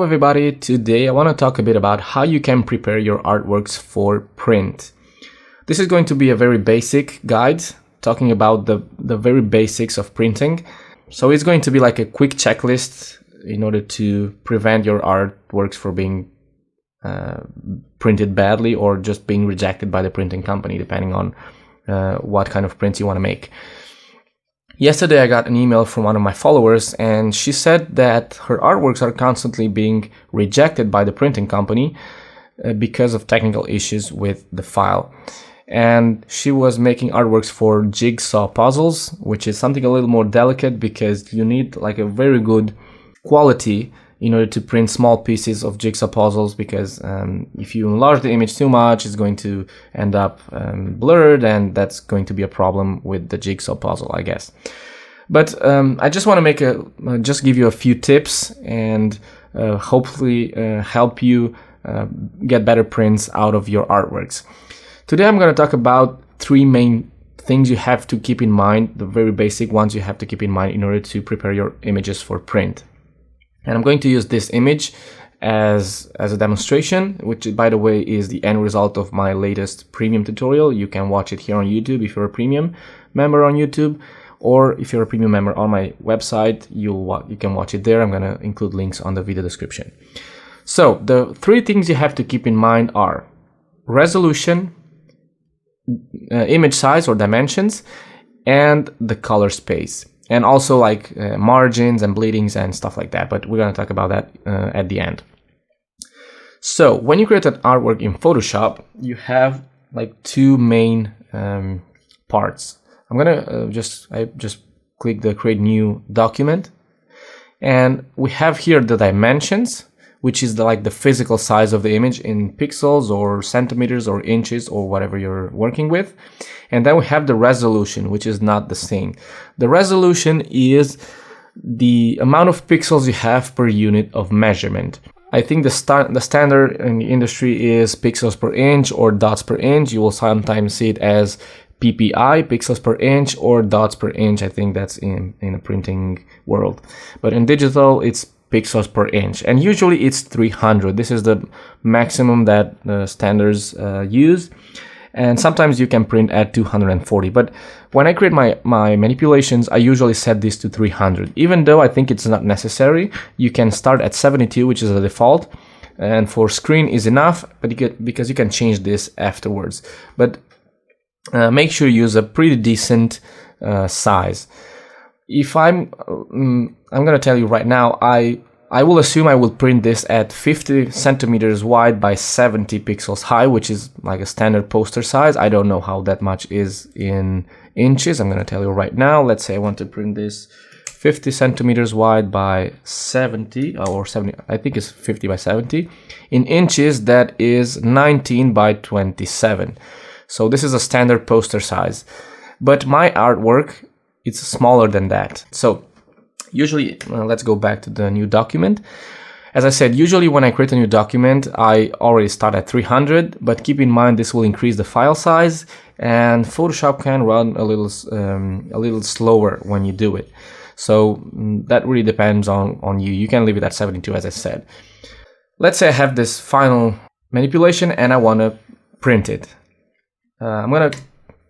Hello everybody, today I want to talk a bit about how you can prepare your artworks for print. This is going to be a very basic guide talking about the very basics of printing. So it's going to be like a quick checklist in order to prevent your artworks from being printed badly or just being rejected by the printing company, depending on what kind of prints you want to make. Yesterday I got an email from one of my followers, and she said that her artworks are constantly being rejected by the printing company because of technical issues with the file. And she was making artworks for jigsaw puzzles, which is something a little more delicate because you need like a very good quality in order to print small pieces of jigsaw puzzles, because if you enlarge the image too much, it's going to end up blurred, and that's going to be a problem with the jigsaw puzzle, I guess. But I just want to just give you a few tips and hopefully help you get better prints out of your artworks. Today I'm going to talk about three main things you have to keep in mind, the very basic ones you have to keep in mind in order to prepare your images for print. And I'm going to use this image as a demonstration, which, by the way, is the end result of my latest premium tutorial. You can watch it here on YouTube if you're a premium member on YouTube, or if you're a premium member on my website, you can watch it there. I'm going to include links on the video description. So the three things you have to keep in mind are resolution, image size or dimensions, and the color space. And also like margins and bleedings and stuff like that, but we're going to talk about that at the end. So when you create an artwork in Photoshop, you have like two main parts. I'm going to I just click the create new document, and we have here the dimensions, which is the physical size of the image in pixels or centimeters or inches or whatever you're working with. And then we have the resolution, which is not the same. The resolution is the amount of pixels you have per unit of measurement. I think the standard in the industry is pixels per inch or dots per inch. You will sometimes see it as PPI, pixels per inch, or dots per inch. I think that's in a printing world. But in digital, it's pixels per inch, and usually it's 300. This is the maximum that standards use, and sometimes you can print at 240. But when I create my manipulations, I usually set this to 300, even though I think it's not necessary. You can start at 72, which is the default, and for screen is enough, but because you can change this afterwards. But make sure you use a pretty decent size. If I'm going to tell you right now, I will assume I will print this at 50 centimeters wide by 70 pixels high, which is like a standard poster size. I don't know how that much is in inches. I'm going to tell you right now. Let's say I want to print this 50 centimeters wide by 70 or 70. I think it's 50 by 70. In inches, that is 19 by 27. So this is a standard poster size. But my artwork, it's smaller than that. So usually, let's go back to the new document. As I said, usually when I create a new document, I already start at 300, but keep in mind this will increase the file size, and Photoshop can run a little slower when you do it. So that really depends on you. You can leave it at 72, as I said. Let's say I have this final manipulation and I want to print it. I'm going to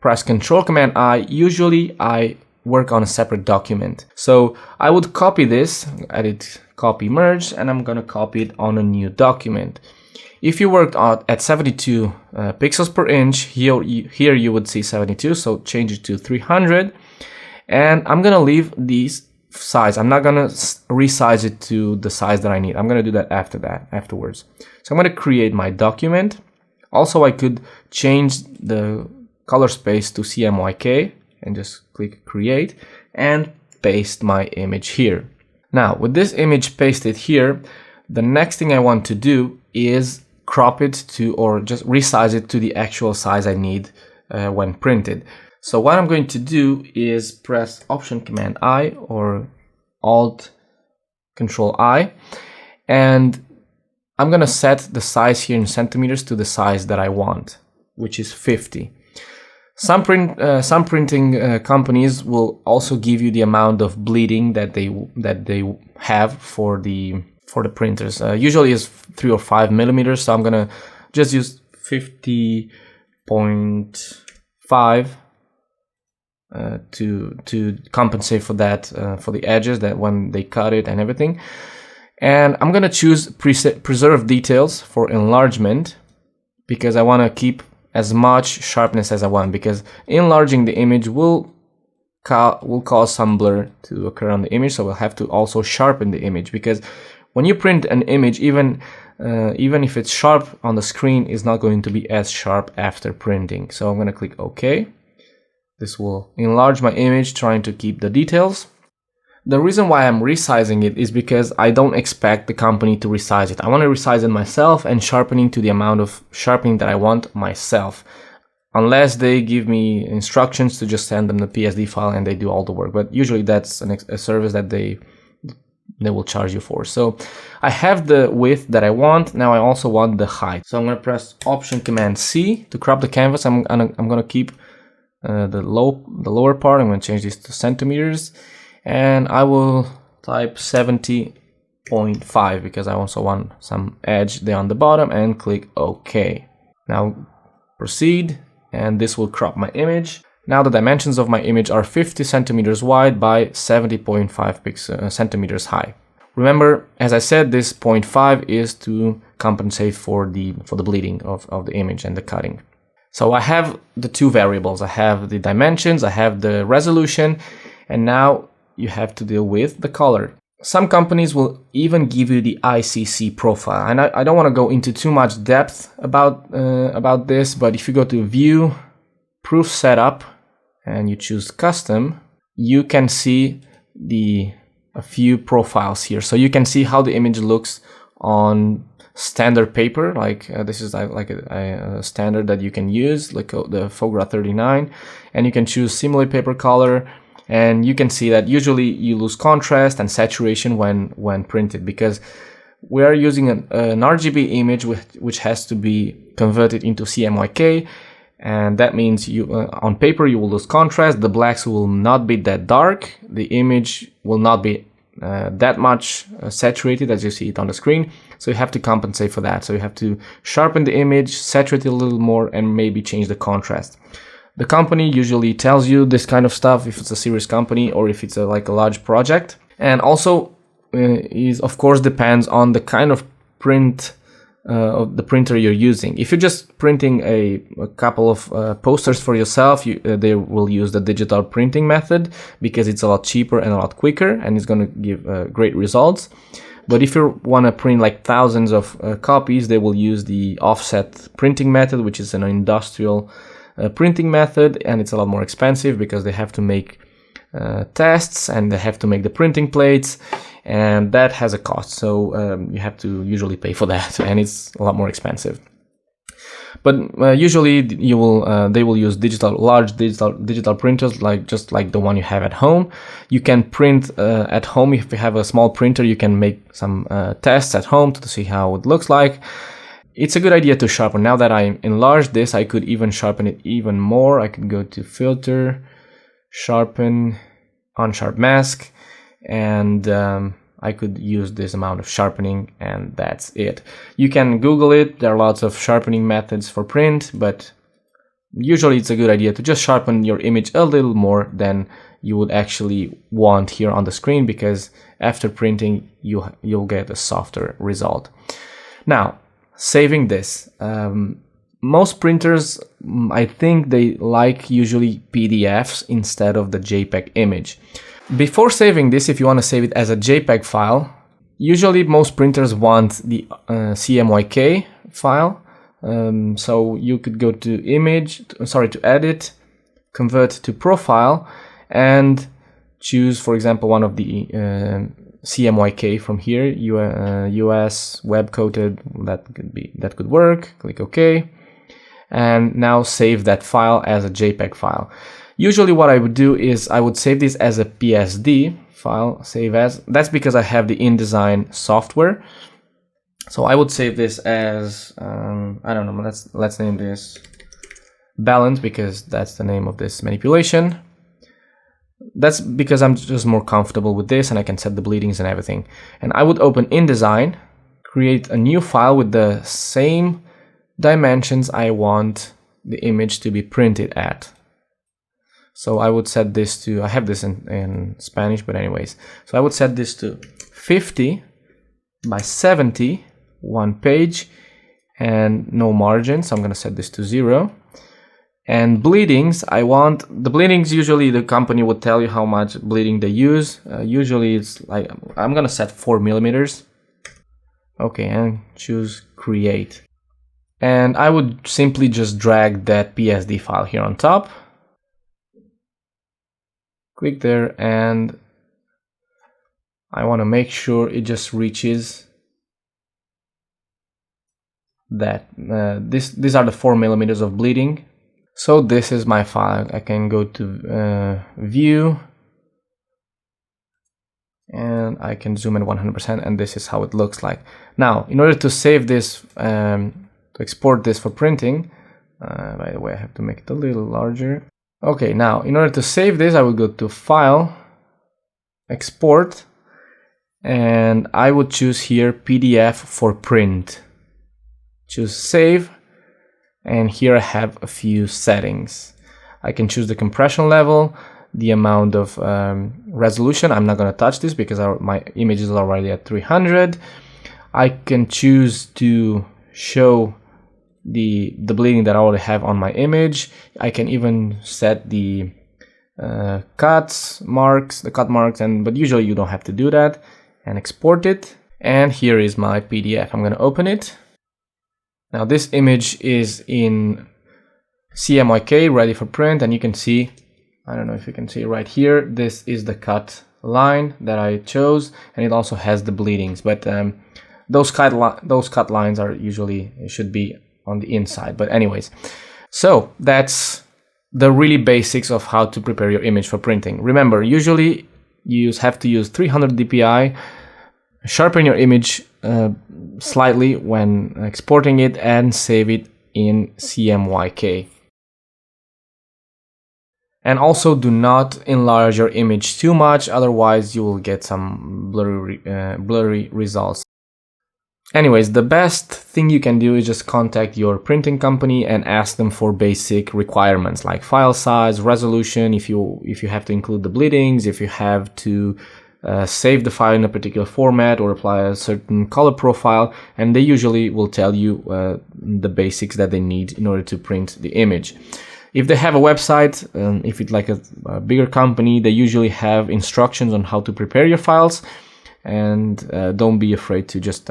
press Ctrl-Command-I. Usually I work on a separate document. So I would copy this, edit, copy, merge, and I'm going to copy it on a new document. If you worked at 72 pixels per inch, here you would see 72, so change it to 300. And I'm going to leave this size. I'm not going to resize it to the size that I need. I'm going to do that afterwards. So I'm going to create my document. Also, I could change the color space to CMYK, and just click create and paste my image here. Now with this image pasted here, the next thing I want to do is crop it to, or just resize it to the actual size I need when printed. So what I'm going to do is press Option Command I or Alt Control I, and I'm going to set the size here in centimeters to the size that I want, which is 50. Some printing companies will also give you the amount of bleeding that they have for the for the printers. Usually it's 3 or 5 millimeters, so I'm gonna just use 50.5 to compensate for that, for the edges, that when they cut it and everything. And I'm gonna choose preserve details for enlargement, because I want to keep as much sharpness as I want, because enlarging the image will cause some blur to occur on the image, so we'll have to also sharpen the image, because when you print an image, even if it's sharp on the screen, it's not going to be as sharp after printing. So I'm going to click OK. This will enlarge my image, trying to keep the details. The reason why I'm resizing it is because I don't expect the company to resize it. I want to resize it myself and sharpening to the amount of sharpening that I want myself, unless they give me instructions to just send them the PSD file and they do all the work. But usually that's a service that they will charge you for. So I have the width that I want. Now I also want the height. So I'm going to press Option Command C to crop the canvas. I'm going to keep the lower part. I'm going to change this to centimeters, and I will type 70.5 because I also want some edge there on the bottom, and click OK. Now proceed, and this will crop my image. Now the dimensions of my image are 50 centimeters wide by 70.5 centimeters high. Remember, as I said, this 0.5 is to compensate for the bleeding of the image and the cutting. So I have the two variables. I have the dimensions, I have the resolution, and now you have to deal with the color. Some companies will even give you the ICC profile, and I don't want to go into too much depth about this, but if you go to View, Proof Setup, and you choose Custom, you can see a few profiles here. So you can see how the image looks on standard paper, like this is like a standard that you can use, like the Fogra 39, and you can choose Simulate Paper Color, and you can see that usually you lose contrast and saturation when printed, because we are using an RGB image which has to be converted into CMYK, and that means you on paper you will lose contrast, the blacks will not be that dark, the image will not be that much saturated as you see it on the screen, so you have to compensate for that. So you have to sharpen the image, saturate it a little more, and maybe change the contrast. The company usually tells you this kind of stuff if it's a serious company or if it's like a large project. And also is of course depends on the kind of print of the printer you're using. If you're just printing a couple of posters for yourself, they will use the digital printing method because it's a lot cheaper and a lot quicker, and it's going to give great results. But if you want to print like thousands of copies, they will use the offset printing method, which is an industrial printing method, and it's a lot more expensive because they have to make tests and they have to make the printing plates, and that has a cost. So you have to usually pay for that, and it's a lot more expensive. But usually they will use large digital printers, just like the one you have at home. You can print at home. If you have a small printer, you can make some tests at home to see how it looks like. It's a good idea to sharpen. Now that I enlarged this, I could even sharpen it even more. I could go to Filter, Sharpen, Unsharp Mask, and I could use this amount of sharpening, and that's it. You can Google it. There are lots of sharpening methods for print, but usually it's a good idea to just sharpen your image a little more than you would actually want here on the screen, because after printing you'll get a softer result. Now, saving this. Most printers, I think they like usually PDFs instead of the JPEG image. Before saving this, if you want to save it as a JPEG file, usually most printers want the CMYK file. So you could go to Edit, Convert to Profile, and choose, for example, one of the CMYK from here, US web coated. That could work. Click OK, and now save that file as a JPEG file. Usually what I would do is I would save this as a PSD file, save as. That's because I have the InDesign software. So I would save this as, I don't know, let's name this Balance, because that's the name of this manipulation. That's because I'm just more comfortable with this and I can set the bleedings and everything. And I would open InDesign, create a new file with the same dimensions I want the image to be printed at. So I would set this to, I have this in Spanish, but anyways. So I would set this to 50 by 70, one page, and no margin. So I'm going to set this to 0. And bleedings, I want, the bleedings usually the company would tell you how much bleeding they use. Usually it's like, I'm going to set 4 millimeters. Okay, and choose create. And I would simply just drag that PSD file here on top. Click there, and I want to make sure it just reaches that. These are the 4 millimeters of bleeding. So this is my file. I can go to view, and I can zoom in 100%, and this is how it looks like. Now, in order to save this, to export this for printing, by the way, I have to make it a little larger. Okay, now in order to save this, I will go to File, Export, and I would choose here PDF for print. Choose Save, and here I have a few settings. I can choose the compression level, the amount of resolution. I'm not going to touch this because my image is already at 300. I can choose to show the bleeding that I already have on my image. I can even set the cut marks, but usually you don't have to do that, and export it. And here is my PDF. I'm going to open it. Now this image is in CMYK, ready for print, and you can see, I don't know if you can see right here, this is the cut line that I chose, and it also has the bleedings, but those cut lines are usually, it should be on the inside. But anyways, so that's the really basics of how to prepare your image for printing. Remember, usually you have to use 300 dpi, sharpen your image slightly when exporting it, and save it in CMYK. And also do not enlarge your image too much, otherwise you will get some blurry results. Anyways, the best thing you can do is just contact your printing company and ask them for basic requirements like file size, resolution, if you have to include the bleedings, if you have to save the file in a particular format or apply a certain color profile, and they usually will tell you the basics that they need in order to print the image. If they have a website, if it's like a bigger company, they usually have instructions on how to prepare your files, and don't be afraid to just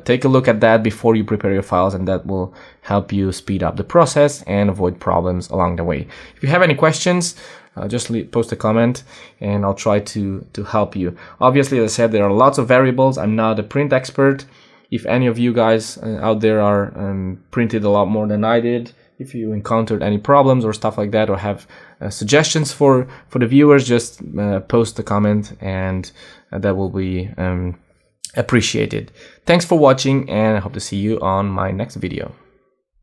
take a look at that before you prepare your files, and that will help you speed up the process and avoid problems along the way. If you have any questions, just post a comment and I'll try to help you. Obviously, as I said, there are lots of variables. I'm not a print expert. If any of you guys out there are printed a lot more than I did, if you encountered any problems or stuff like that, or have suggestions for the viewers, just post a comment, and that will be appreciated. Thanks for watching, and I hope to see you on my next video.